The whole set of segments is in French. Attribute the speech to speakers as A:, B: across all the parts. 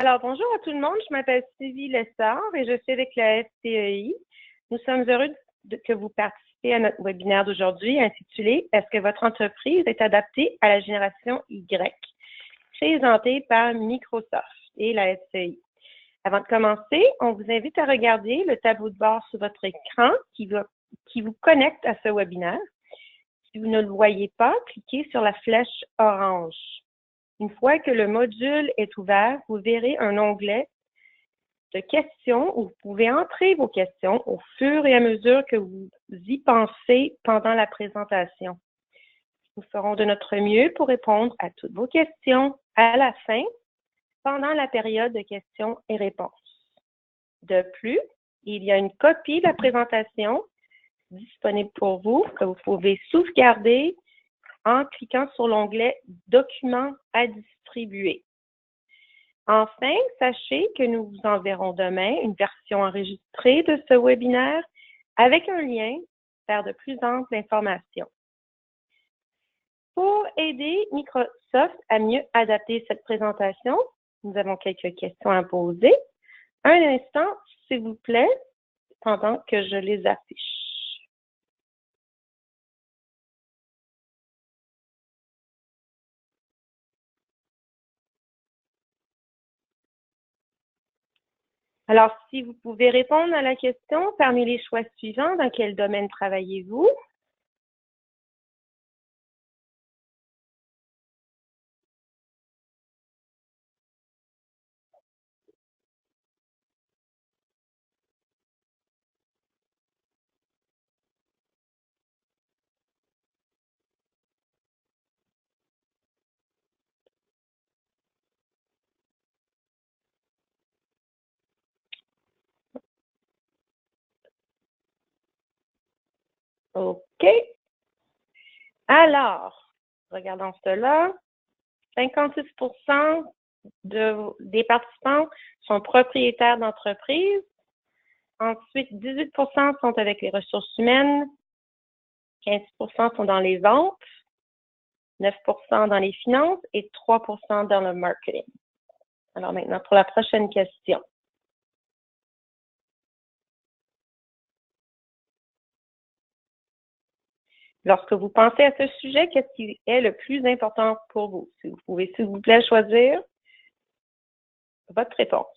A: Alors, bonjour à tout le monde. Je m'appelle Sylvie Lessard et je suis avec la FCEI. Nous sommes heureux que vous participiez à notre webinaire d'aujourd'hui intitulé « Est-ce que votre entreprise est adaptée à la génération Y ?» présenté par Microsoft et la FCEI. Avant de commencer, on vous invite à regarder le tableau de bord sur votre écran qui vous connecte à ce webinaire. Si vous ne le voyez pas, cliquez sur la flèche orange. Une fois que le module est ouvert, vous verrez un onglet de questions où vous pouvez entrer vos questions au fur et à mesure que vous y pensez pendant la présentation. Nous ferons de notre mieux pour répondre à toutes vos questions à la fin, pendant la période de questions et réponses. De plus, il y a une copie de la présentation disponible pour vous que vous pouvez sauvegarder en cliquant sur l'onglet « Documents à distribuer ». Enfin, sachez que nous vous enverrons demain une version enregistrée de ce webinaire avec un lien vers de plus amples informations. Pour aider Microsoft à mieux adapter cette présentation, nous avons quelques questions à poser. Un instant, s'il vous plaît, pendant que je les affiche. Alors, si vous pouvez répondre à la question parmi les choix suivants, dans quel domaine travaillez-vous? OK. Alors, regardons cela. 56% des participants sont propriétaires d'entreprises. Ensuite, 18% sont avec les ressources humaines. 15% sont dans les ventes. 9% dans les finances et 3% dans le marketing. Alors maintenant, pour la prochaine question. Lorsque vous pensez à ce sujet, qu'est-ce qui est le plus important pour vous? Si vous pouvez, s'il vous plaît, choisir votre réponse.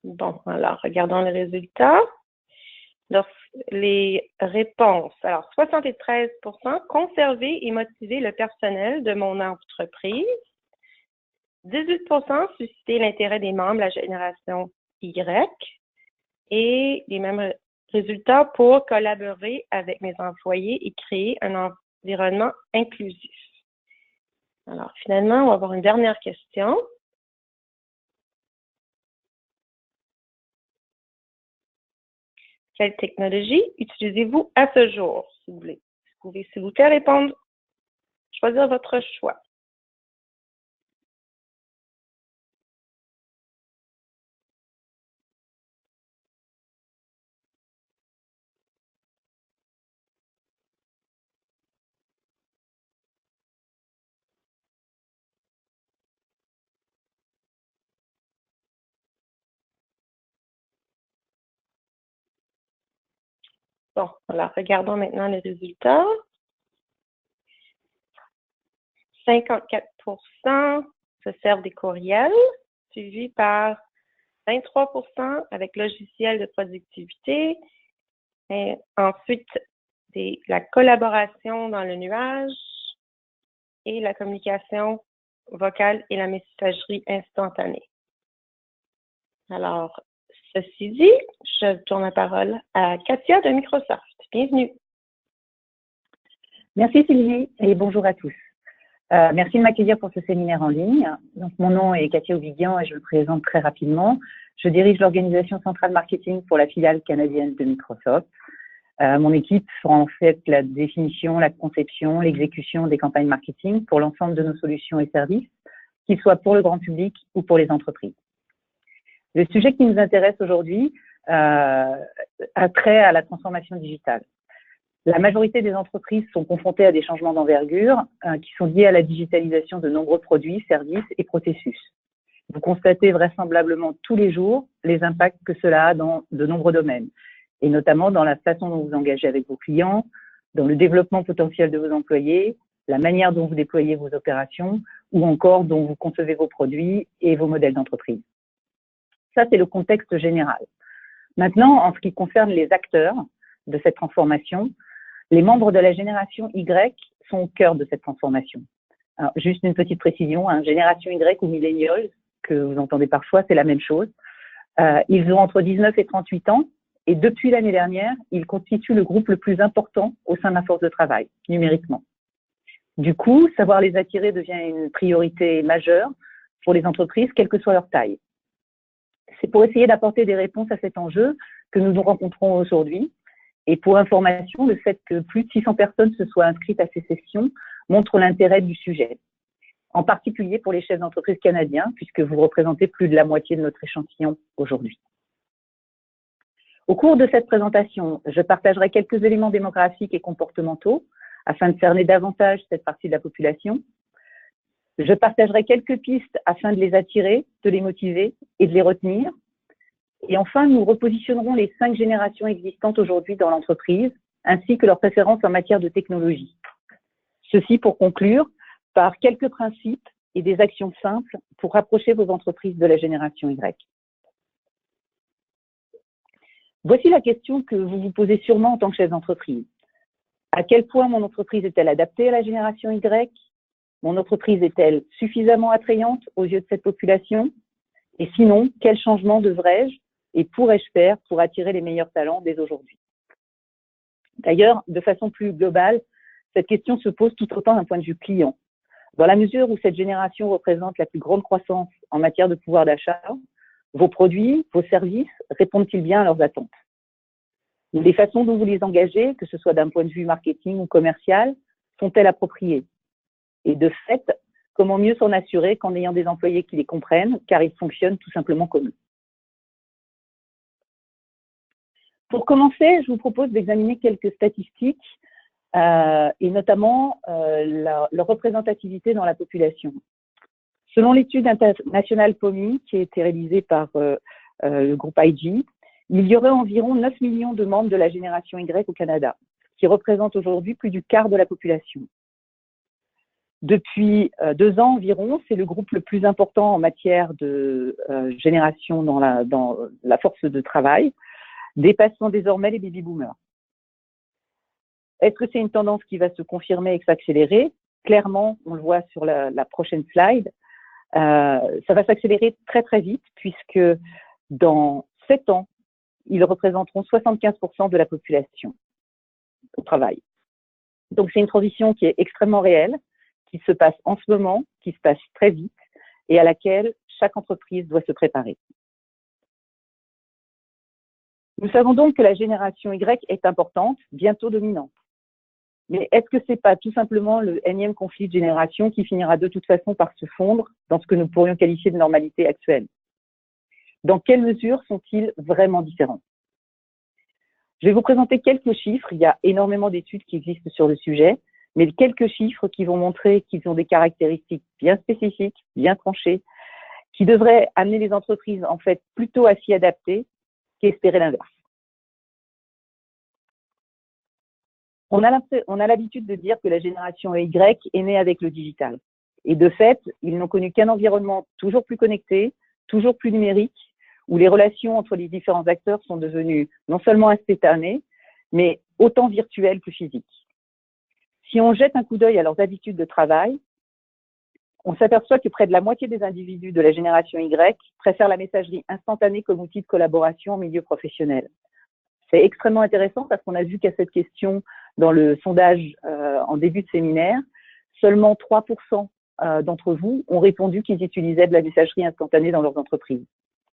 A: Bon, alors, regardons les résultats. Les réponses. Alors, 73%, conserver et motiver le personnel de mon entreprise. 18%, susciter l'intérêt des membres de la génération Y. Et les mêmes résultats pour collaborer avec mes employés et créer un environnement inclusif. Alors, finalement, on va avoir une dernière question. Quelle technologie utilisez-vous à ce jour, si vous voulez? Vous pouvez, s'il vous plaît, répondre, choisir votre choix. Bon, alors regardons maintenant les résultats. 54% se servent des courriels, suivi par 23% avec logiciel de productivité. Et ensuite, la collaboration dans le nuage et la communication vocale et la messagerie instantanée. Alors, ceci dit, je tourne la parole à Katia de Microsoft. Bienvenue.
B: Merci Sylvie et bonjour à tous. Merci de m'accueillir pour ce séminaire en ligne. Donc, mon nom est Katia Ovidian et je me présente très rapidement. Je dirige l'organisation centrale marketing pour la filiale canadienne de Microsoft. Mon équipe fera en fait la définition, la conception, l'exécution des campagnes marketing pour l'ensemble de nos solutions et services, qu'ils soient pour le grand public ou pour les entreprises. Le sujet qui nous intéresse aujourd'hui a trait à la transformation digitale. La majorité des entreprises sont confrontées à des changements d'envergure qui sont liés à la digitalisation de nombreux produits, services et processus. Vous constatez vraisemblablement tous les jours les impacts que cela a dans de nombreux domaines, et notamment dans la façon dont vous engagez avec vos clients, dans le développement potentiel de vos employés, la manière dont vous déployez vos opérations, ou encore dont vous concevez vos produits et vos modèles d'entreprise. Ça, c'est le contexte général. Maintenant, en ce qui concerne les acteurs de cette transformation, les membres de la génération Y sont au cœur de cette transformation. Alors, juste une petite précision, génération Y ou millennials, que vous entendez parfois, c'est la même chose. Ils ont entre 19 et 38 ans et depuis l'année dernière, ils constituent le groupe le plus important au sein de la force de travail, numériquement. Du coup, savoir les attirer devient une priorité majeure pour les entreprises, quelle que soit leur taille. C'est pour essayer d'apporter des réponses à cet enjeu que nous nous rencontrons aujourd'hui. Et pour information, le fait que plus de 600 personnes se soient inscrites à ces sessions montre l'intérêt du sujet, en particulier pour les chefs d'entreprise canadiens, puisque vous représentez plus de la moitié de notre échantillon aujourd'hui. Au cours de cette présentation, je partagerai quelques éléments démographiques et comportementaux afin de cerner davantage cette partie de la population. Je partagerai quelques pistes afin de les attirer, de les motiver et de les retenir. Et enfin, nous repositionnerons les 5 générations existantes aujourd'hui dans l'entreprise, ainsi que leurs préférences en matière de technologie. Ceci pour conclure par quelques principes et des actions simples pour rapprocher vos entreprises de la génération Y. Voici la question que vous vous posez sûrement en tant que chef d'entreprise. À quel point mon entreprise est-elle adaptée à la génération Y? Mon entreprise est-elle suffisamment attrayante aux yeux de cette population? Et sinon, quel changement devrais-je et pourrais-je faire pour attirer les meilleurs talents dès aujourd'hui? D'ailleurs, de façon plus globale, cette question se pose tout autant d'un point de vue client. Dans la mesure où cette génération représente la plus grande croissance en matière de pouvoir d'achat, vos produits, vos services répondent-ils bien à leurs attentes? Les façons dont vous les engagez, que ce soit d'un point de vue marketing ou commercial, sont-elles appropriées? Et de fait, comment mieux s'en assurer qu'en ayant des employés qui les comprennent, car ils fonctionnent tout simplement comme eux? Pour commencer, je vous propose d'examiner quelques statistiques et notamment leur représentativité dans la population. Selon l'étude internationale POMI, qui a été réalisée par le groupe IG, il y aurait environ 9 millions de membres de la génération Y au Canada, qui représentent aujourd'hui plus du quart de la population. Depuis 2 ans environ, c'est le groupe le plus important en matière de génération dans la force de travail, dépassant désormais les baby-boomers. Est-ce que c'est une tendance qui va se confirmer et s'accélérer? Clairement, on le voit sur la prochaine slide, ça va s'accélérer très très vite puisque dans 7 ans, ils représenteront 75% de la population au travail. Donc c'est une transition qui est extrêmement réelle, qui se passe en ce moment, qui se passe très vite et à laquelle chaque entreprise doit se préparer. Nous savons donc que la génération Y est importante, bientôt dominante. Mais est-ce que ce n'est pas tout simplement le énième conflit de génération qui finira de toute façon par se fondre dans ce que nous pourrions qualifier de normalité actuelle? Dans quelle mesure sont-ils vraiment différents? Je vais vous présenter quelques chiffres. Il y a énormément d'études qui existent sur le sujet, mais quelques chiffres qui vont montrer qu'ils ont des caractéristiques bien spécifiques, bien tranchées, qui devraient amener les entreprises en fait plutôt à s'y adapter qu'espérer l'inverse. On a l'habitude de dire que la génération Y est née avec le digital. Et de fait, ils n'ont connu qu'un environnement toujours plus connecté, toujours plus numérique, où les relations entre les différents acteurs sont devenues non seulement instantanées, mais autant virtuelles que physiques. Si on jette un coup d'œil à leurs habitudes de travail, on s'aperçoit que près de la moitié des individus de la génération Y préfèrent la messagerie instantanée comme outil de collaboration en milieu professionnel. C'est extrêmement intéressant parce qu'on a vu qu'à cette question, dans le sondage en début de séminaire, seulement 3% d'entre vous ont répondu qu'ils utilisaient de la messagerie instantanée dans leurs entreprises.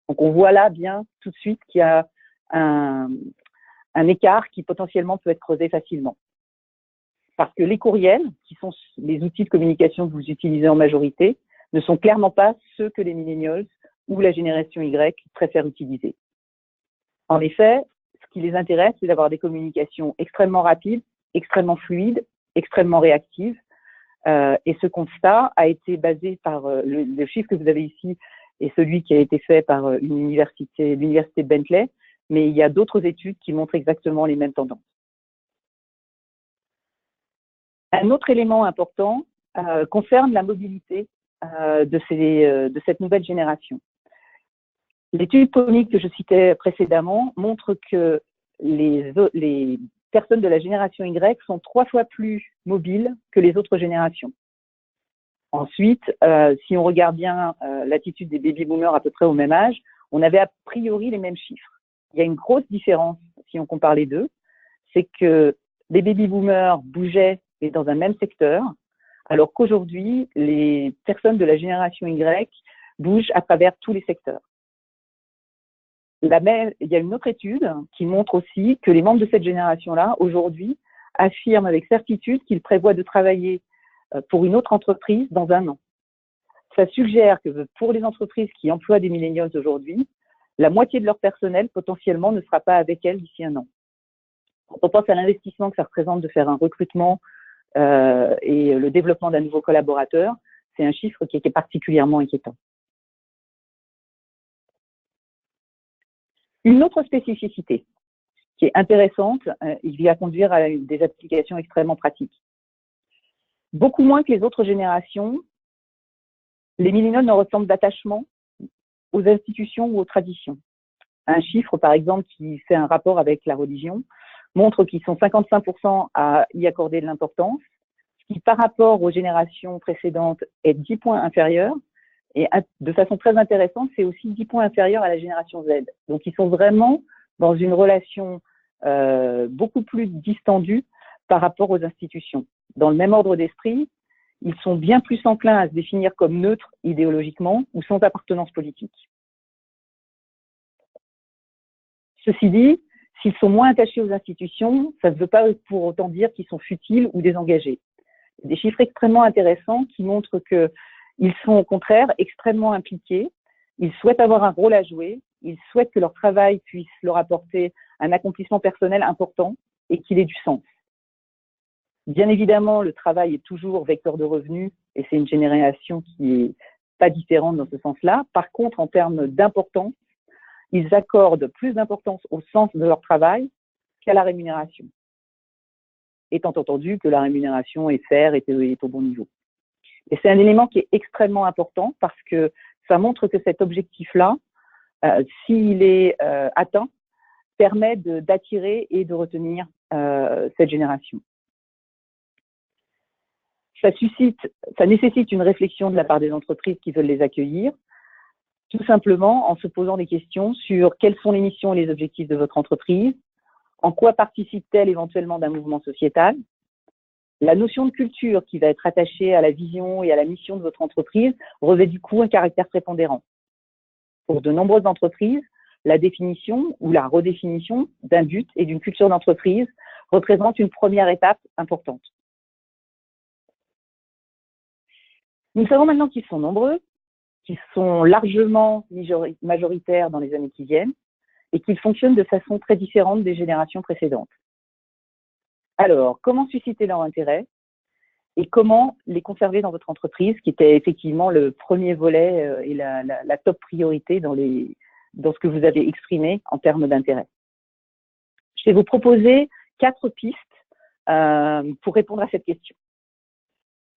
B: Donc on voit là bien tout de suite qu'il y a un écart qui potentiellement peut être creusé facilement. Parce que les courriels, qui sont les outils de communication que vous utilisez en majorité, ne sont clairement pas ceux que les millennials ou la génération Y préfèrent utiliser. En effet, ce qui les intéresse, c'est d'avoir des communications extrêmement rapides, extrêmement fluides, extrêmement réactives. Et ce constat a été basé par le chiffre que vous avez ici et celui qui a été fait par l'université de Bentley, mais il y a d'autres études qui montrent exactement les mêmes tendances. Un autre élément important concerne la mobilité de cette nouvelle génération. L'étude POMI que je citais précédemment montre que les personnes de la génération Y sont 3 fois plus mobiles que les autres générations. Ensuite, si on regarde bien l'attitude des baby-boomers à peu près au même âge, on avait a priori les mêmes chiffres. Il y a une grosse différence si on compare les deux, c'est que les baby-boomers bougeaient mais dans un même secteur, alors qu'aujourd'hui, les personnes de la génération Y bougent à travers tous les secteurs. Il y a une autre étude qui montre aussi que les membres de cette génération-là, aujourd'hui, affirment avec certitude qu'ils prévoient de travailler pour une autre entreprise dans un an. Ça suggère que pour les entreprises qui emploient des millennials aujourd'hui, la moitié de leur personnel potentiellement ne sera pas avec elles d'ici un an. Quand on pense à l'investissement que ça représente de faire un recrutement et le développement d'un nouveau collaborateur, c'est un chiffre qui est particulièrement inquiétant. Une autre spécificité qui est intéressante, il va conduire à des applications extrêmement pratiques. Beaucoup moins que les autres générations, les millennials ne ressentent d'attachement aux institutions ou aux traditions. Un chiffre, par exemple, qui fait un rapport avec la religion, montre qu'ils sont 55% à y accorder de l'importance, ce qui, par rapport aux générations précédentes, est 10 points inférieur. Et de façon très intéressante, c'est aussi 10 points inférieur à la génération Z. Donc, ils sont vraiment dans une relation beaucoup plus distendue par rapport aux institutions. Dans le même ordre d'esprit, ils sont bien plus enclins à se définir comme neutres idéologiquement ou sans appartenance politique. Ceci dit, s'ils sont moins attachés aux institutions, ça ne veut pas pour autant dire qu'ils sont futiles ou désengagés. Il y a des chiffres extrêmement intéressants qui montrent qu'ils sont au contraire extrêmement impliqués, ils souhaitent avoir un rôle à jouer, ils souhaitent que leur travail puisse leur apporter un accomplissement personnel important et qu'il ait du sens. Bien évidemment, le travail est toujours vecteur de revenus et c'est une génération qui est pas différente dans ce sens-là. Par contre, en termes d'importance, ils accordent plus d'importance au sens de leur travail qu'à la rémunération, étant entendu que la rémunération est fair et est au bon niveau. Et c'est un élément qui est extrêmement important parce que ça montre que cet objectif-là, s'il est atteint, permet d'attirer et de retenir cette génération. Ça nécessite une réflexion de la part des entreprises qui veulent les accueillir, tout simplement en se posant des questions sur quelles sont les missions et les objectifs de votre entreprise, en quoi participe-t-elle éventuellement d'un mouvement sociétal, la notion de culture qui va être attachée à la vision et à la mission de votre entreprise revêt du coup un caractère prépondérant. Pour de nombreuses entreprises, la définition ou la redéfinition d'un but et d'une culture d'entreprise représente une première étape importante. Nous savons maintenant qu'ils sont nombreux, qu'ils sont largement majoritaires dans les années qui viennent et qu'ils fonctionnent de façon très différente des générations précédentes. Alors, comment susciter leur intérêt et comment les conserver dans votre entreprise, qui était effectivement le premier volet et la top priorité dans ce que vous avez exprimé en termes d'intérêt. Je vais vous proposer 4 pistes pour répondre à cette question.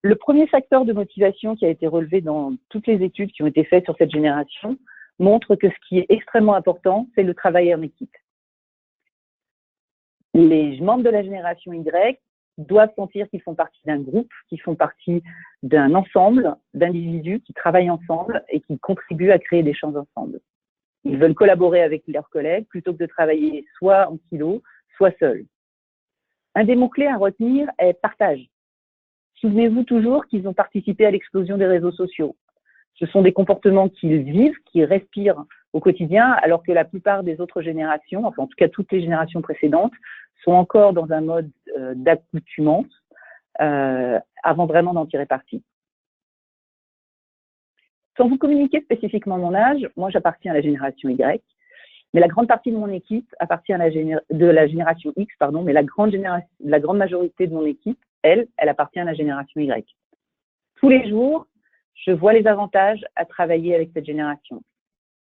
B: Le premier facteur de motivation qui a été relevé dans toutes les études qui ont été faites sur cette génération montre que ce qui est extrêmement important, c'est le travail en équipe. Les membres de la génération Y doivent sentir qu'ils font partie d'un groupe, qu'ils font partie d'un ensemble d'individus qui travaillent ensemble et qui contribuent à créer des choses ensemble. Ils veulent collaborer avec leurs collègues plutôt que de travailler soit en silo, soit seuls. Un des mots-clés à retenir est partage. Souvenez-vous toujours qu'ils ont participé à l'explosion des réseaux sociaux. Ce sont des comportements qu'ils vivent, qu'ils respirent au quotidien, alors que la plupart des autres générations, enfin en tout cas toutes les générations précédentes, sont encore dans un mode d'accoutumance avant vraiment d'en tirer parti. Sans vous communiquer spécifiquement mon âge, moi j'appartiens à la génération Y, mais la grande partie de mon équipe appartient à la génération X, pardon, mais la grande majorité de mon équipe, elle appartient à la génération Y. Tous les jours, je vois les avantages à travailler avec cette génération.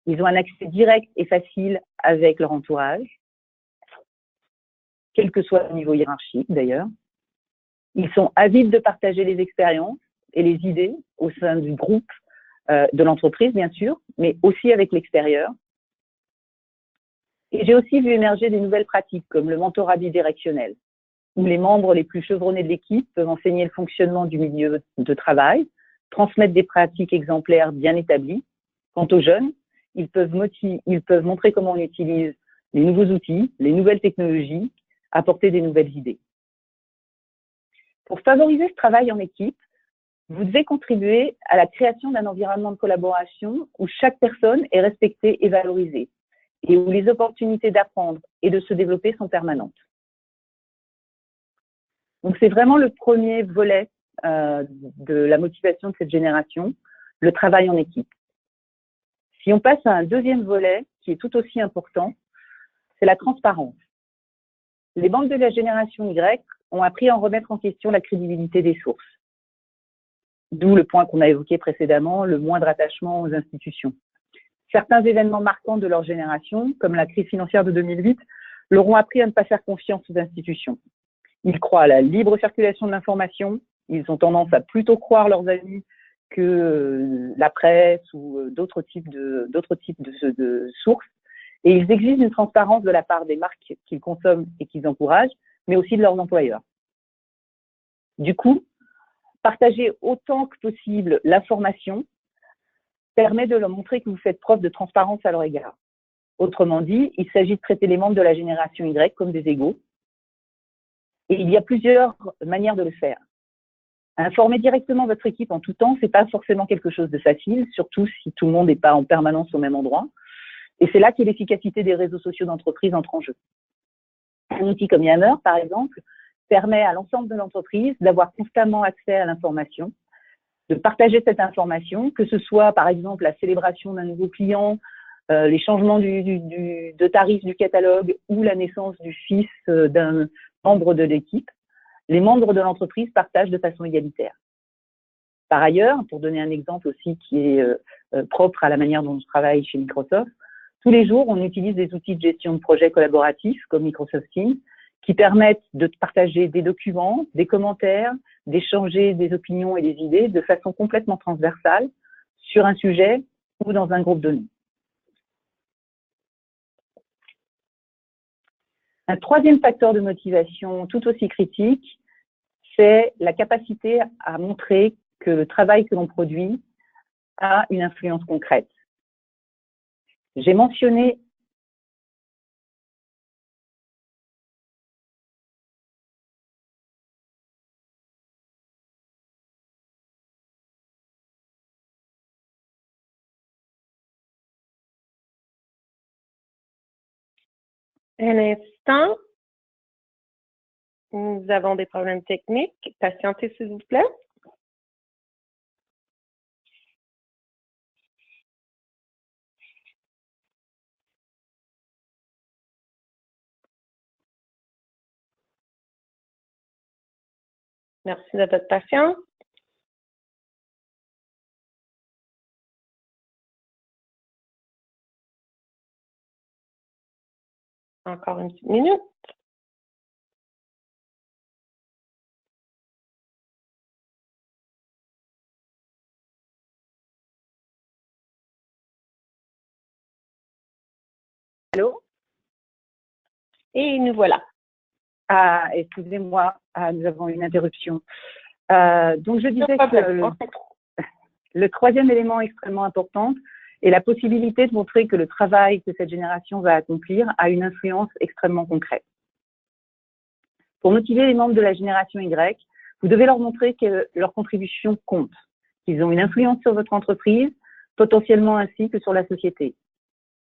B: Ils ont un accès direct et facile avec leur entourage, quel que soit le niveau hiérarchique d'ailleurs. Ils sont avides de partager les expériences et les idées au sein du groupe de l'entreprise, bien sûr, mais aussi avec l'extérieur. Et j'ai aussi vu émerger des nouvelles pratiques comme le mentorat bidirectionnel, où les membres les plus chevronnés de l'équipe peuvent enseigner le fonctionnement du milieu de travail, transmettre des pratiques exemplaires bien établies. Quant aux jeunes, ils peuvent montrer comment on utilise les nouveaux outils, les nouvelles technologies, apporter des nouvelles idées. Pour favoriser ce travail en équipe, vous devez contribuer à la création d'un environnement de collaboration où chaque personne est respectée et valorisée et où les opportunités d'apprendre et de se développer sont permanentes. Donc, c'est vraiment le premier volet de la motivation de cette génération, le travail en équipe. Si on passe à un deuxième volet qui est tout aussi important, c'est la transparence. Les membres de la génération Y ont appris à en remettre en question la crédibilité des sources. D'où le point qu'on a évoqué précédemment, le moindre attachement aux institutions. Certains événements marquants de leur génération, comme la crise financière de 2008, leur ont appris à ne pas faire confiance aux institutions. Ils croient à la libre circulation de l'information, ils ont tendance à plutôt croire leurs amis que la presse ou d'autres types de sources, et ils exigent une transparence de la part des marques qu'ils consomment et qu'ils encouragent, mais aussi de leurs employeurs. Du coup, partager autant que possible l'information permet de leur montrer que vous faites preuve de transparence à leur égard. Autrement dit, il s'agit de traiter les membres de la génération Y comme des égaux. Et il y a plusieurs manières de le faire. Informer directement votre équipe en tout temps, c'est pas forcément quelque chose de facile, surtout si tout le monde n'est pas en permanence au même endroit. Et c'est là que l'efficacité des réseaux sociaux d'entreprise entre en jeu. Un outil comme Yammer, par exemple, permet à l'ensemble de l'entreprise d'avoir constamment accès à l'information, de partager cette information, que ce soit par exemple la célébration d'un nouveau client, les changements de tarifs du catalogue ou la naissance du fils d'un membre de l'équipe. Les membres de l'entreprise partagent de façon égalitaire. Par ailleurs, pour donner un exemple aussi qui est propre à la manière dont je travaille chez Microsoft, tous les jours, on utilise des outils de gestion de projets collaboratifs comme Microsoft Teams qui permettent de partager des documents, des commentaires, d'échanger des opinions et des idées de façon complètement transversale sur un sujet ou dans un groupe donné. Un troisième facteur de motivation tout aussi critique, c'est la capacité à montrer que le travail que l'on produit a une influence concrète. J'ai mentionné
A: un instant. Nous avons des problèmes techniques. Patientez, s'il vous plaît. Merci de votre patience. Encore une petite minute.
B: Allô?
A: Et nous voilà.
B: Ah, excusez-moi, nous avons une interruption. Donc, je disais que le troisième élément extrêmement important est la possibilité de montrer que le travail que cette génération va accomplir a une influence extrêmement concrète. Pour motiver les membres de la génération Y, vous devez leur montrer que leur contribution compte, qu'ils ont une influence sur votre entreprise, potentiellement ainsi que sur la société.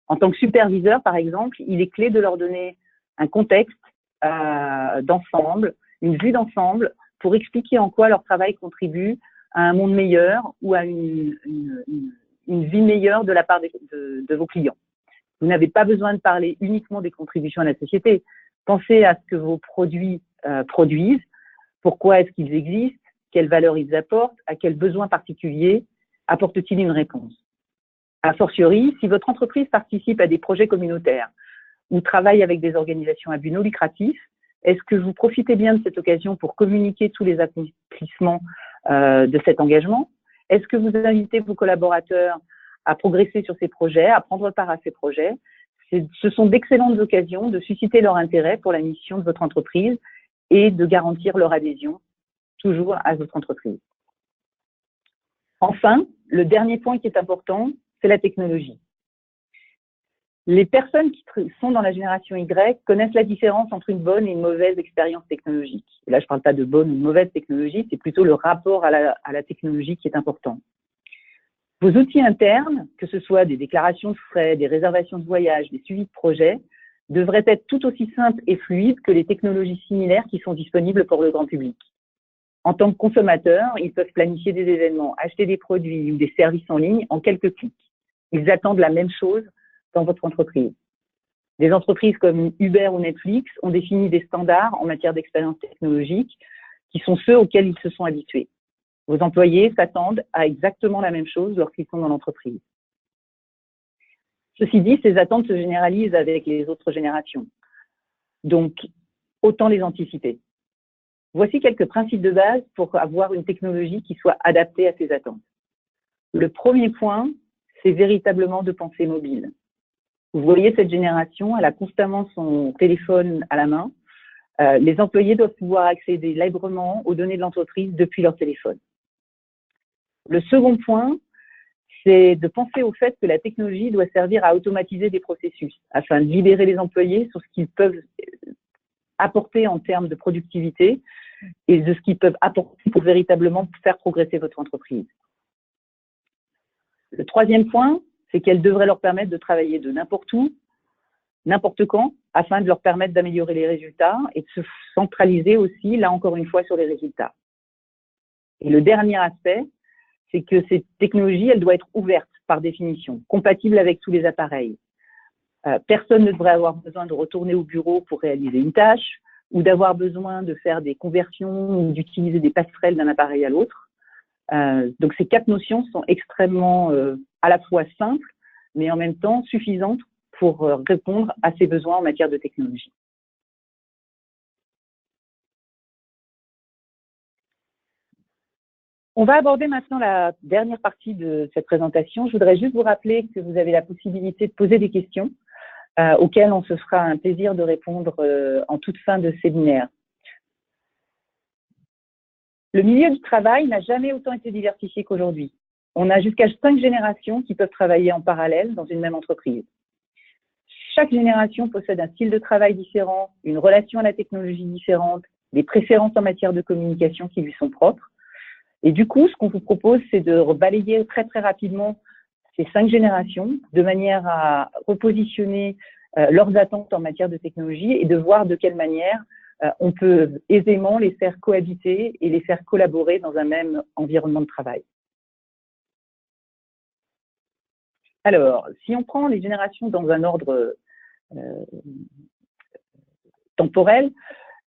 B: En tant que superviseur, par exemple, il est clé de leur donner un contexte d'ensemble, une vue d'ensemble, pour expliquer en quoi leur travail contribue à un monde meilleur ou à une vie meilleure de la part de vos clients. Vous n'avez pas besoin de parler uniquement des contributions à la société. Pensez à ce que vos produits produisent, pourquoi est-ce qu'ils existent, quelles valeurs ils apportent, à quels besoins particuliers apportent-ils une réponse. A fortiori, si votre entreprise participe à des projets communautaires ou travaille avec des organisations à but non lucratif, est-ce que vous profitez bien de cette occasion pour communiquer tous les accomplissements de cet engagement? Est-ce que vous invitez vos collaborateurs à progresser sur ces projets, à prendre part à ces projets? Ce sont d'excellentes occasions de susciter leur intérêt pour la mission de votre entreprise et de garantir leur adhésion toujours à votre entreprise. Enfin, le dernier point qui est important, c'est la technologie. Les personnes qui sont dans la génération Y connaissent la différence entre une bonne et une mauvaise expérience technologique. Et là, je ne parle pas de bonne ou de mauvaise technologie, c'est plutôt le rapport à la technologie qui est important. Vos outils internes, que ce soit des déclarations de frais, des réservations de voyage, des suivis de projets, devraient être tout aussi simples et fluides que les technologies similaires qui sont disponibles pour le grand public. En tant que consommateurs, ils peuvent planifier des événements, acheter des produits ou des services en ligne en quelques clics. Ils attendent la même chose dans votre entreprise. Des entreprises comme Uber ou Netflix ont défini des standards en matière d'expérience technologique qui sont ceux auxquels ils se sont habitués. Vos employés s'attendent à exactement la même chose lorsqu'ils sont dans l'entreprise. Ceci dit, ces attentes se généralisent avec les autres générations. Donc, autant les anticiper. Voici quelques principes de base pour avoir une technologie qui soit adaptée à ces attentes. Le premier point, c'est véritablement de penser mobile. Vous voyez cette génération, elle a constamment son téléphone à la main. Les employés doivent pouvoir accéder librement aux données de l'entreprise depuis leur téléphone. Le second point, c'est de penser au fait que la technologie doit servir à automatiser des processus afin de libérer les employés sur ce qu'ils peuvent apporter en termes de productivité et de ce qu'ils peuvent apporter pour véritablement faire progresser votre entreprise. Le troisième point, c'est qu'elle devrait leur permettre de travailler de n'importe où, n'importe quand, afin de leur permettre d'améliorer les résultats et de se centraliser aussi, là encore une fois, sur les résultats. Et le dernier aspect, c'est que cette technologie, elle doit être ouverte par définition, compatible avec tous les appareils. Personne ne devrait avoir besoin de retourner au bureau pour réaliser une tâche ou d'avoir besoin de faire des conversions ou d'utiliser des passerelles d'un appareil à l'autre. Donc ces quatre notions sont extrêmement à la fois simples, mais en même temps suffisantes pour répondre à ces besoins en matière de technologie. On va aborder maintenant la dernière partie de cette présentation. Je voudrais juste vous rappeler que vous avez la possibilité de poser des questions auxquelles on se fera un plaisir de répondre en toute fin de séminaire. Le milieu du travail n'a jamais autant été diversifié qu'aujourd'hui. On a jusqu'à 5 générations qui peuvent travailler en parallèle dans une même entreprise. Chaque génération possède un style de travail différent, une relation à la technologie différente, des préférences en matière de communication qui lui sont propres. Et du coup, ce qu'on vous propose, c'est de balayer très très rapidement ces 5 générations de manière à repositionner leurs attentes en matière de technologie et de voir de quelle manière on peut aisément les faire cohabiter et les faire collaborer dans un même environnement de travail. Alors, si on prend les générations dans un ordre temporel,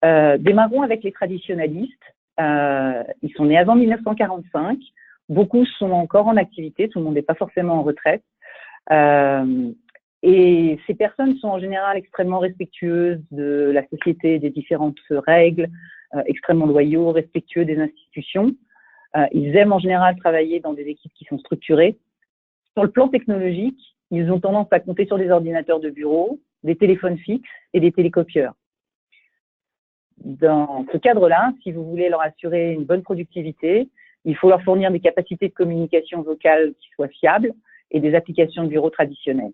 B: démarrons avec les traditionalistes. Ils sont nés avant 1945. Beaucoup sont encore en activité, tout le monde n'est pas forcément en retraite. Et ces personnes sont en général extrêmement respectueuses de la société, des différentes règles, extrêmement loyaux, respectueux des institutions. Ils aiment en général travailler dans des équipes qui sont structurées. Sur le plan technologique, ils ont tendance à compter sur des ordinateurs de bureau, des téléphones fixes et des télécopieurs. Dans ce cadre-là, si vous voulez leur assurer une bonne productivité, il faut leur fournir des capacités de communication vocale qui soient fiables et des applications de bureau traditionnelles.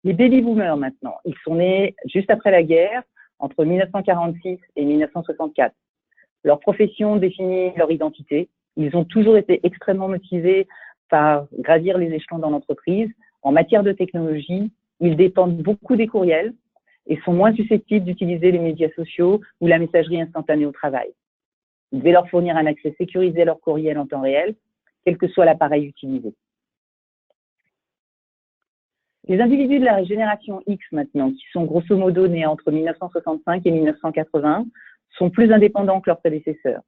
B: Les baby-boomers maintenant, ils sont nés juste après la guerre, entre 1946 et 1964. Leur profession définit leur identité. Ils ont toujours été extrêmement motivés par gravir les échelons dans l'entreprise. En matière de technologie, ils dépendent beaucoup des courriels et sont moins susceptibles d'utiliser les médias sociaux ou la messagerie instantanée au travail. Vous devez leur fournir un accès sécurisé à leur courriel en temps réel, quel que soit l'appareil utilisé. Les individus de la génération X maintenant, qui sont grosso modo nés entre 1965 et 1980, sont plus indépendants que leurs prédécesseurs.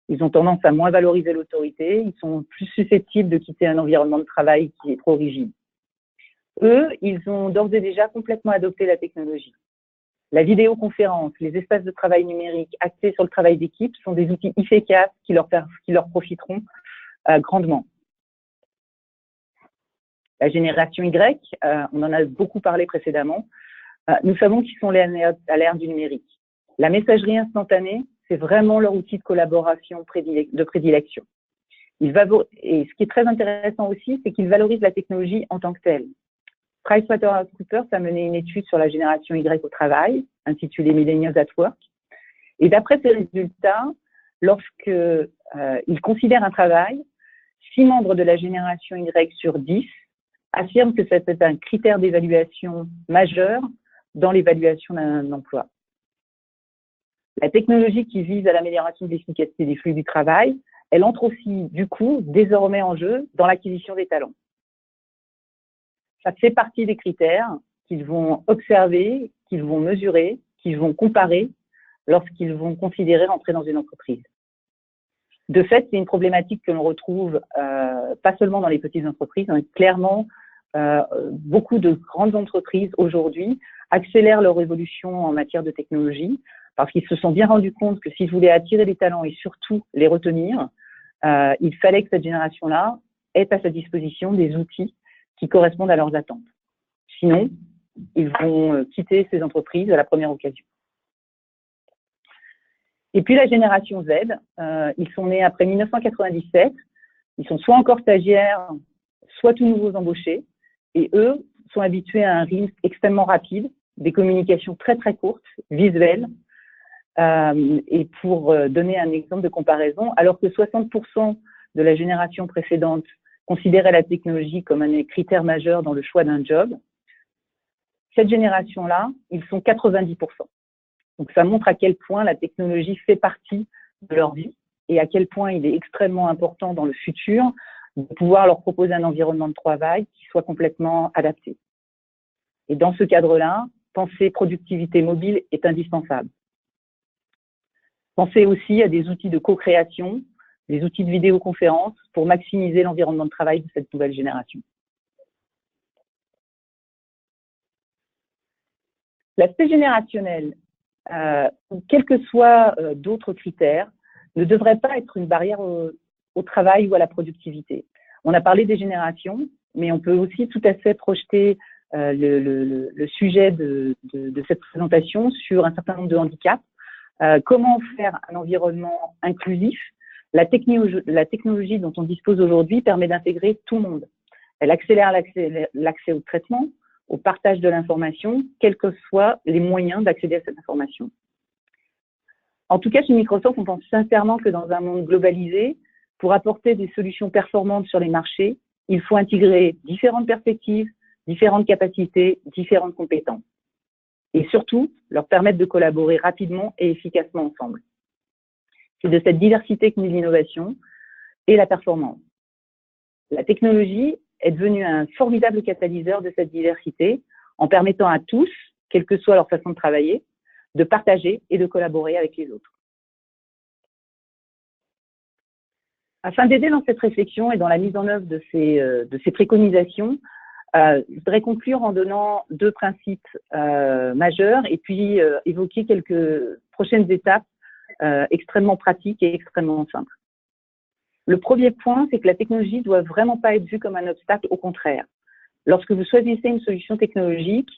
B: Ils ont tendance à moins valoriser l'autorité, ils sont plus susceptibles de quitter un environnement de travail qui est trop rigide. Eux, ils ont d'ores et déjà complètement adopté la technologie. La vidéoconférence, les espaces de travail numériques axés sur le travail d'équipe sont des outils efficaces qui leur profiteront grandement. La génération Y, on en a beaucoup parlé précédemment, nous savons qu'ils sont à l'ère du numérique. La messagerie instantanée, c'est vraiment leur outil de collaboration de prédilection. Et ce qui est très intéressant aussi, c'est qu'ils valorisent la technologie en tant que telle. PricewaterhouseCoopers a mené une étude sur la génération Y au travail, intitulée Millennials at Work. Et d'après ces résultats, lorsqu'ils considèrent un travail, 6 membres de la génération Y sur 10 affirment que c'est un critère d'évaluation majeur dans l'évaluation d'un emploi. La technologie qui vise à l'amélioration de l'efficacité des flux du travail, elle entre aussi, du coup, désormais en jeu dans l'acquisition des talents. Ça fait partie des critères qu'ils vont observer, qu'ils vont mesurer, qu'ils vont comparer lorsqu'ils vont considérer rentrer dans une entreprise. De fait, c'est une problématique que l'on retrouve pas seulement dans les petites entreprises, hein, clairement, beaucoup de grandes entreprises aujourd'hui accélèrent leur évolution en matière de technologie parce qu'ils se sont bien rendus compte que s'ils voulaient attirer les talents et surtout les retenir, il fallait que cette génération-là ait à sa disposition des outils qui correspondent à leurs attentes. Sinon, ils vont quitter ces entreprises à la première occasion. Et puis la génération Z, ils sont nés après 1997, ils sont soit encore stagiaires, soit tout nouveaux embauchés, et eux sont habitués à un rythme extrêmement rapide, des communications très très courtes, visuelles. Et pour donner un exemple de comparaison, alors que 60% de la génération précédente considérait la technologie comme un critère majeur dans le choix d'un job, cette génération-là, ils sont 90%. Donc ça montre à quel point la technologie fait partie de leur vie et à quel point il est extrêmement important dans le futur de pouvoir leur proposer un environnement de travail qui soit complètement adapté. Et dans ce cadre-là, penser productivité mobile est indispensable. Pensez aussi à des outils de co-création, des outils de vidéoconférence pour maximiser l'environnement de travail de cette nouvelle génération. L'aspect générationnel, quels que soient d'autres critères, ne devrait pas être une barrière au travail ou à la productivité. On a parlé des générations, mais on peut aussi tout à fait projeter le sujet de cette présentation sur un certain nombre de handicaps. Comment faire un environnement inclusif? La technologie dont on dispose aujourd'hui permet d'intégrer tout le monde. Elle accélère l'accès au traitement, au partage de l'information, quels que soient les moyens d'accéder à cette information. En tout cas, chez Microsoft, on pense sincèrement que dans un monde globalisé, pour apporter des solutions performantes sur les marchés, il faut intégrer différentes perspectives, différentes capacités, différentes compétences. Et surtout, leur permettre de collaborer rapidement et efficacement ensemble. C'est de cette diversité que naît l'innovation et la performance. La technologie est devenue un formidable catalyseur de cette diversité en permettant à tous, quelle que soit leur façon de travailler, de partager et de collaborer avec les autres. Afin d'aider dans cette réflexion et dans la mise en œuvre de ces préconisations, je voudrais conclure en donnant 2 principes majeurs et puis évoquer quelques prochaines étapes extrêmement pratiques et extrêmement simples. Le premier point, c'est que la technologie ne doit vraiment pas être vue comme un obstacle, au contraire. Lorsque vous choisissez une solution technologique,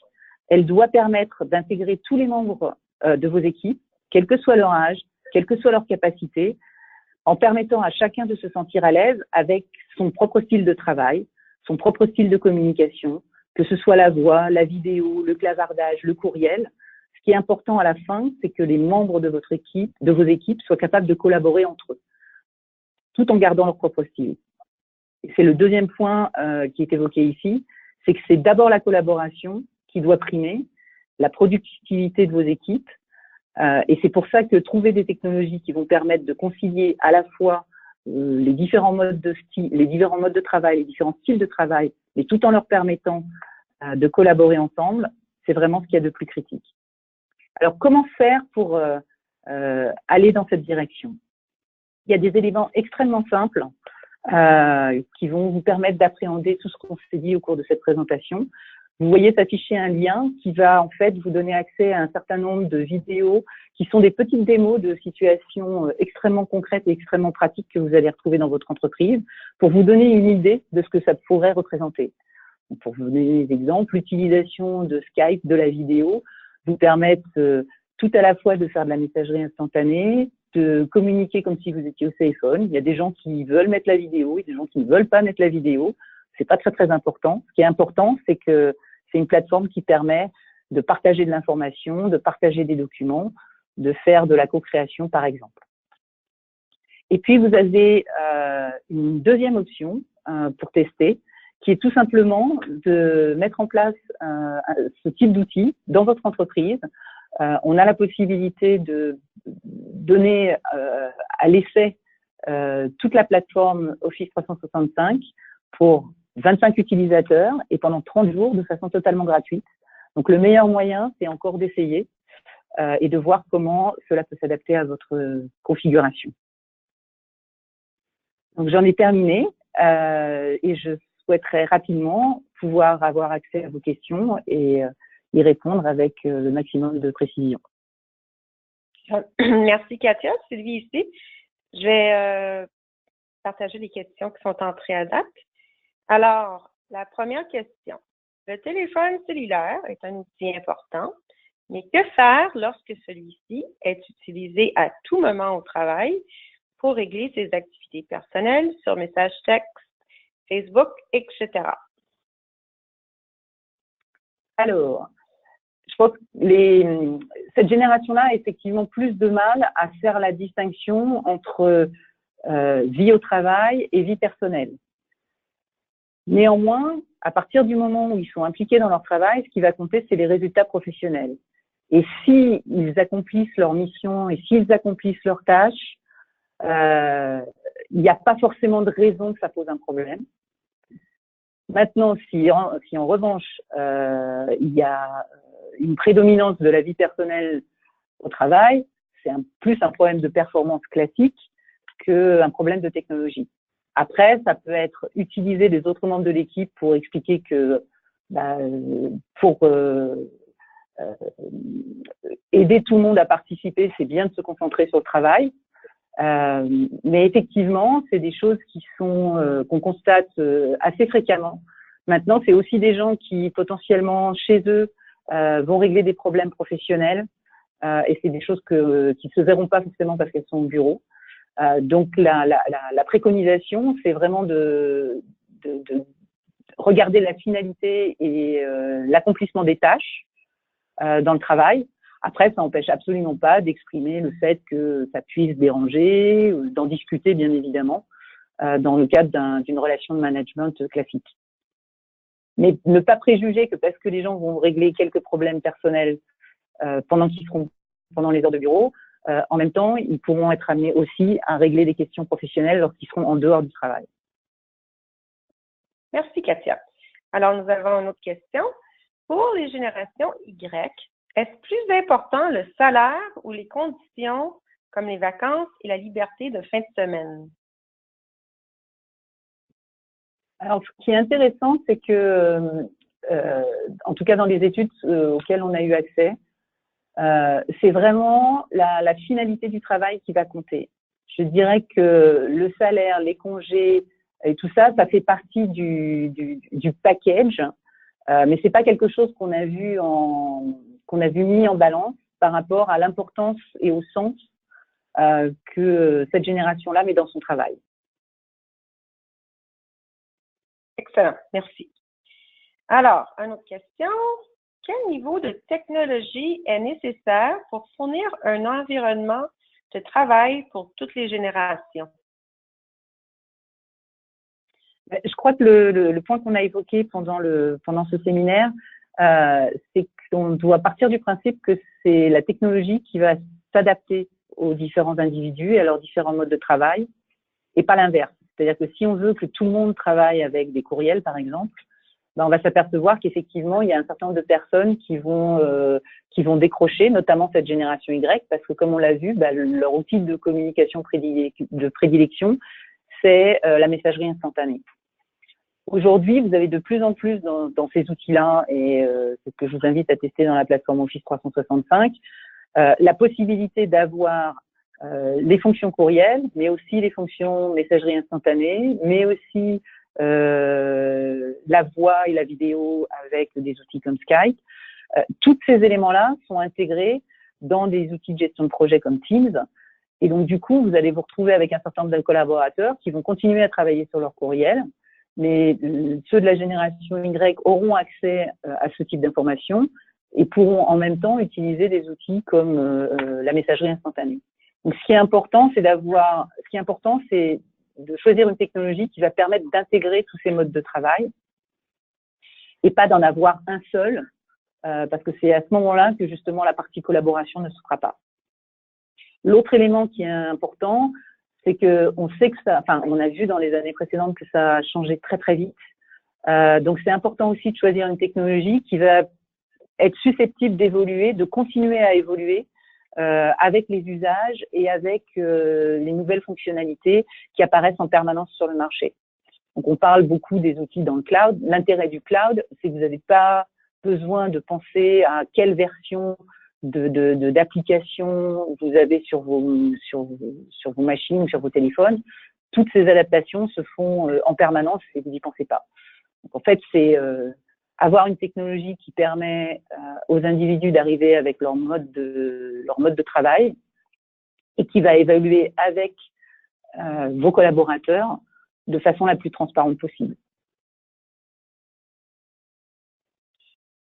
B: elle doit permettre d'intégrer tous les membres de vos équipes, quel que soit leur âge, quelle que soit leur capacité, en permettant à chacun de se sentir à l'aise avec son propre style de travail, son propre style de communication, que ce soit la voix, la vidéo, le clavardage, le courriel. Ce qui est important à la fin, c'est que les membres de vos équipes soient capables de collaborer entre eux. tout en gardant leur propre style. C'est le deuxième point qui est évoqué ici, c'est que c'est d'abord la collaboration qui doit primer, la productivité de vos équipes, et c'est pour ça que trouver des technologies qui vont permettre de concilier à la fois les différents modes de travail, les différents styles de travail, mais tout en leur permettant de collaborer ensemble, c'est vraiment ce qu'il y a de plus critique. Alors, comment faire pour aller dans cette direction? Il y a des éléments extrêmement simples qui vont vous permettre d'appréhender tout ce qu'on s'est dit au cours de cette présentation. Vous voyez s'afficher un lien qui va en fait vous donner accès à un certain nombre de vidéos qui sont des petites démos de situations extrêmement concrètes et extrêmement pratiques que vous allez retrouver dans votre entreprise pour vous donner une idée de ce que ça pourrait représenter. Pour vous donner des exemples, l'utilisation de Skype, de la vidéo, vous permettent tout à la fois de faire de la messagerie instantanée, de communiquer comme si vous étiez au téléphone. Il y a des gens qui veulent mettre la vidéo, il y a des gens qui ne veulent pas mettre la vidéo. C'est pas très, très important. Ce qui est important, c'est que c'est une plateforme qui permet de partager de l'information, de partager des documents, de faire de la co-création, par exemple. Et puis, vous avez une deuxième option pour tester, qui est tout simplement de mettre en place ce type d'outils dans votre entreprise. On a la possibilité de donner à l'essai toute la plateforme Office 365 pour 25 utilisateurs et pendant 30 jours de façon totalement gratuite. Donc, le meilleur moyen, c'est encore d'essayer et de voir comment cela peut s'adapter à votre configuration. Donc, j'en ai terminé et je souhaiterais rapidement pouvoir avoir accès à vos questions et y répondre avec le maximum de précision.
A: Merci, Katia. Sylvie ici. Je vais partager les questions qui sont entrées à date. Alors, la première question. Le téléphone cellulaire est un outil important, mais que faire lorsque celui-ci est utilisé à tout moment au travail pour régler ses activités personnelles sur message texte, Facebook, etc.?
B: Alors, je pense que cette génération-là a effectivement plus de mal à faire la distinction entre vie au travail et vie personnelle. Néanmoins, à partir du moment où ils sont impliqués dans leur travail, ce qui va compter, c'est les résultats professionnels. Et s'ils accomplissent leur mission et s'ils accomplissent leurs tâches, il n'y a pas forcément de raison que ça pose un problème. Maintenant, si en revanche, il y a une prédominance de la vie personnelle au travail, c'est plus un problème de performance classique qu'un problème de technologie. Après, ça peut être utilisé des autres membres de l'équipe pour expliquer que pour aider tout le monde à participer, c'est bien de se concentrer sur le travail. Mais effectivement, c'est des choses qu'on constate assez fréquemment. Maintenant, c'est aussi des gens qui potentiellement chez eux vont régler des problèmes professionnels et c'est des choses qui ne se verront pas forcément parce qu'elles sont au bureau. Donc la préconisation, c'est vraiment de regarder la finalité et l'accomplissement des tâches dans le travail. Après, ça n'empêche absolument pas d'exprimer le fait que ça puisse déranger, d'en discuter bien évidemment, dans le cadre d'une relation de management classique. Mais ne pas préjuger que parce que les gens vont régler quelques problèmes personnels pendant les heures de bureau, en même temps, ils pourront être amenés aussi à régler des questions professionnelles lorsqu'ils seront en dehors du travail.
A: Merci, Katia. Alors, nous avons une autre question. Pour les générations Y, est-ce plus important le salaire ou les conditions comme les vacances et la liberté de fin de semaine?
B: Alors, ce qui est intéressant, c'est que, en tout cas dans les études auxquelles on a eu accès, c'est vraiment la finalité du travail qui va compter. Je dirais que le salaire, les congés et tout ça, ça fait partie du package, mais c'est pas quelque chose qu'on a vu mis en balance par rapport à l'importance et au sens que cette génération-là met dans son travail.
A: Excellent, merci. Alors, une autre question. Quel niveau de technologie est nécessaire pour fournir un environnement de travail pour toutes les générations?
B: Je crois que le point qu'on a évoqué pendant ce séminaire, c'est qu'on doit partir du principe que c'est la technologie qui va s'adapter aux différents individus et à leurs différents modes de travail, et pas l'inverse. C'est-à-dire que si on veut que tout le monde travaille avec des courriels, par exemple, ben on va s'apercevoir qu'effectivement, il y a un certain nombre de personnes qui vont décrocher, notamment cette génération Y, parce que comme on l'a vu, ben, leur outil de communication de prédilection, c'est la messagerie instantanée. Aujourd'hui, vous avez de plus en plus dans ces outils-là, et c'est ce que je vous invite à tester dans la plateforme Office 365, la possibilité d'avoir les fonctions courriel, mais aussi les fonctions messagerie instantanée, mais aussi la voix et la vidéo avec des outils comme Skype. Tous ces éléments-là sont intégrés dans des outils de gestion de projet comme Teams. Et donc, du coup, vous allez vous retrouver avec un certain nombre de collaborateurs qui vont continuer à travailler sur leur courriel, mais ceux de la génération Y auront accès à ce type d'informations et pourront en même temps utiliser des outils comme la messagerie instantanée. Donc, ce qui est important, c'est de choisir une technologie qui va permettre d'intégrer tous ces modes de travail et pas d'en avoir un seul, parce que c'est à ce moment-là que justement la partie collaboration ne se fera pas. L'autre élément qui est important, c'est que on sait que on a vu dans les années précédentes que ça a changé très très vite. Donc c'est important aussi de choisir une technologie qui va être susceptible d'évoluer, de continuer à évoluer avec les usages et avec les nouvelles fonctionnalités qui apparaissent en permanence sur le marché. Donc on parle beaucoup des outils dans le cloud. L'intérêt du cloud, c'est que vous n'avez pas besoin de penser à quelle version d'application vous avez sur vos machines, sur vos téléphones. Toutes ces adaptations se font en permanence et vous n'y pensez pas. Donc en fait, c'est avoir une technologie qui permet aux individus d'arriver avec leur mode de travail et qui va évaluer avec vos collaborateurs de façon la plus transparente possible.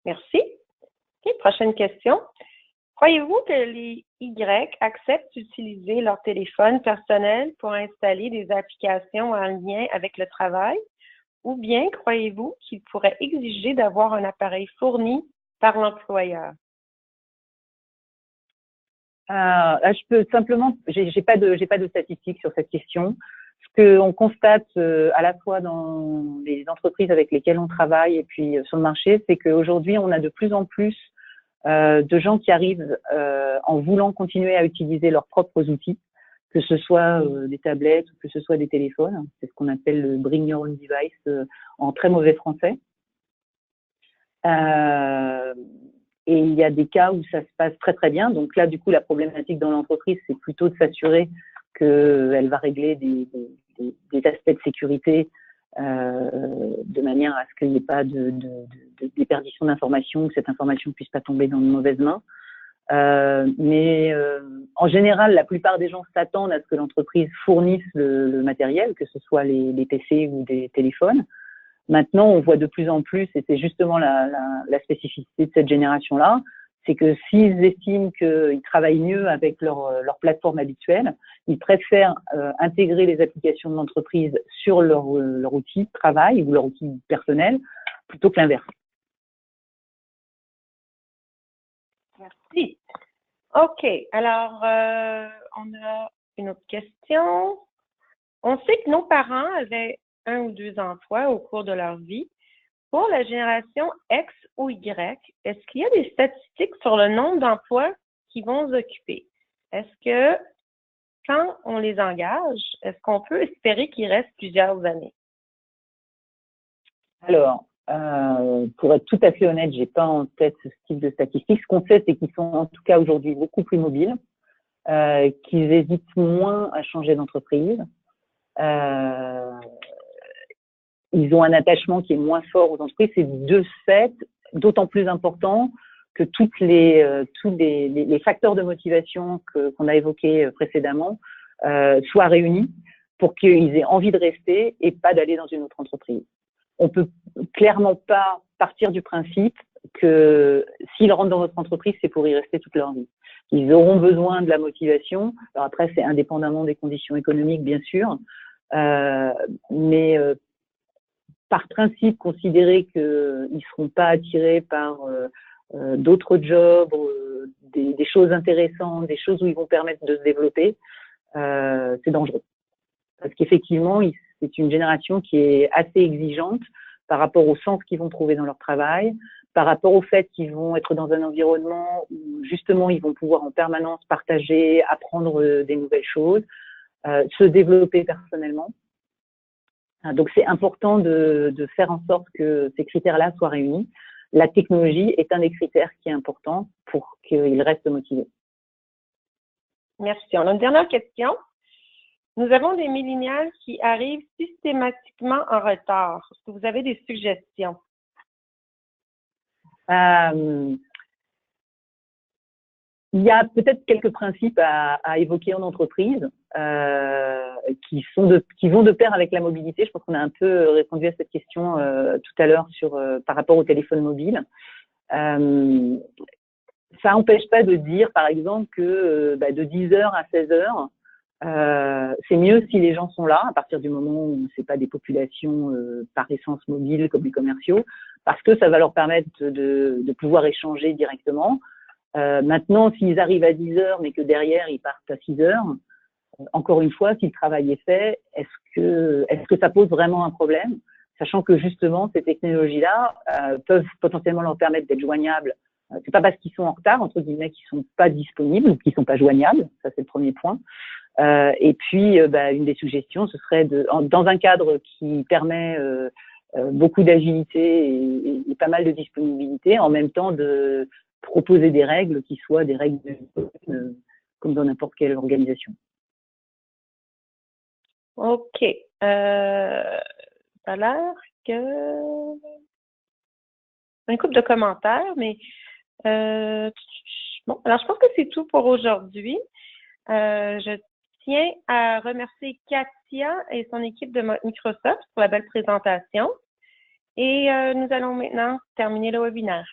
A: Merci. Okay, prochaine question. Croyez-vous que les Y acceptent d'utiliser leur téléphone personnel pour installer des applications en lien avec le travail? Ou bien croyez-vous qu'ils pourraient exiger d'avoir un appareil fourni par l'employeur?
B: Là, je peux simplement, j'ai pas de statistiques sur cette question. Ce qu'on constate à la fois dans les entreprises avec lesquelles on travaille et puis sur le marché, c'est qu'aujourd'hui, on a de plus en plus de gens qui arrivent en voulant continuer à utiliser leurs propres outils, que ce soit des tablettes ou que ce soit des téléphones. C'est ce qu'on appelle le Bring Your Own Device en très mauvais français. Et il y a des cas où ça se passe très très bien. Donc là, du coup, la problématique dans l'entreprise, c'est plutôt de s'assurer qu'elle va régler des aspects de sécurité de manière à ce qu'il n'y ait pas de déperdition d'informations, que cette information ne puisse pas tomber dans de mauvaises mains. Mais en général, la plupart des gens s'attendent à ce que l'entreprise fournisse le matériel, que ce soit les PC ou des téléphones. Maintenant, on voit de plus en plus, et c'est justement la spécificité de cette génération-là, c'est que s'ils estiment qu'ils travaillent mieux avec leur plateforme habituelle, ils préfèrent intégrer les applications de l'entreprise sur leur outil de travail ou leur outil personnel plutôt que l'inverse.
A: Merci. OK. Alors, on a une autre question. On sait que nos parents avaient 1 ou 2 emplois au cours de leur vie. Pour la génération X ou Y, est-ce qu'il y a des statistiques sur le nombre d'emplois qu'ils vont occuper? Est-ce que, quand on les engage, est-ce qu'on peut espérer qu'ils restent plusieurs années?
B: Alors, pour être tout à fait honnête, j'ai pas en tête ce type de statistiques. Ce qu'on sait, c'est qu'ils sont en tout cas aujourd'hui beaucoup plus mobiles, qu'ils hésitent moins à changer d'entreprise. Ils ont un attachement qui est moins fort aux entreprises. C'est de fait d'autant plus important que tous les facteurs de motivation qu'on a évoqués précédemment soient réunis pour qu'ils aient envie de rester et pas d'aller dans une autre entreprise. On peut clairement pas partir du principe que s'ils rentrent dans votre entreprise, c'est pour y rester toute leur vie. Ils auront besoin de la motivation. Alors après, c'est indépendamment des conditions économiques, bien sûr, mais par principe considérer qu'ils ne seront pas attirés par d'autres jobs, des choses intéressantes, des choses où ils vont permettre de se développer, c'est dangereux. Parce qu'effectivement, c'est une génération qui est assez exigeante par rapport au sens qu'ils vont trouver dans leur travail, par rapport au fait qu'ils vont être dans un environnement où justement ils vont pouvoir en permanence partager, apprendre des nouvelles choses, se développer personnellement. Donc c'est important de faire en sorte que ces critères-là soient réunis. La technologie est un des critères qui est important pour qu'ils restent motivés.
A: Merci. On a une dernière question. Nous avons des millénials qui arrivent systématiquement en retard. Est-ce que vous avez des suggestions?
B: Il y a peut-être quelques principes à évoquer en entreprise qui vont de pair avec la mobilité. Je pense qu'on a un peu répondu à cette question tout à l'heure par rapport au téléphone mobile. Ça n'empêche pas de dire, par exemple, que de 10h à 16h, c'est mieux si les gens sont là, à partir du moment où c'est pas des populations par essence mobiles comme les commerciaux, parce que ça va leur permettre de pouvoir échanger directement. Maintenant, s'ils arrivent à 10h, mais que derrière, ils partent à 6h, encore une fois, si le travail est fait, est-ce que ça pose vraiment un problème? Sachant que justement, ces technologies-là peuvent potentiellement leur permettre d'être joignables. C'est pas parce qu'ils sont en retard, entre guillemets, qu'ils sont pas disponibles ou qu'ils sont pas joignables. Ça, c'est le premier point. Et puis, une des suggestions, ce serait dans un cadre qui permet beaucoup d'agilité et pas mal de disponibilité, en même temps de proposer des règles qui soient des règles comme dans n'importe quelle organisation.
A: OK. Ça a l'air que... une couple de commentaires, mais bon, alors je pense que c'est tout pour aujourd'hui. Je tiens à remercier Katia et son équipe de Microsoft pour la belle présentation. Et nous allons maintenant terminer le webinaire.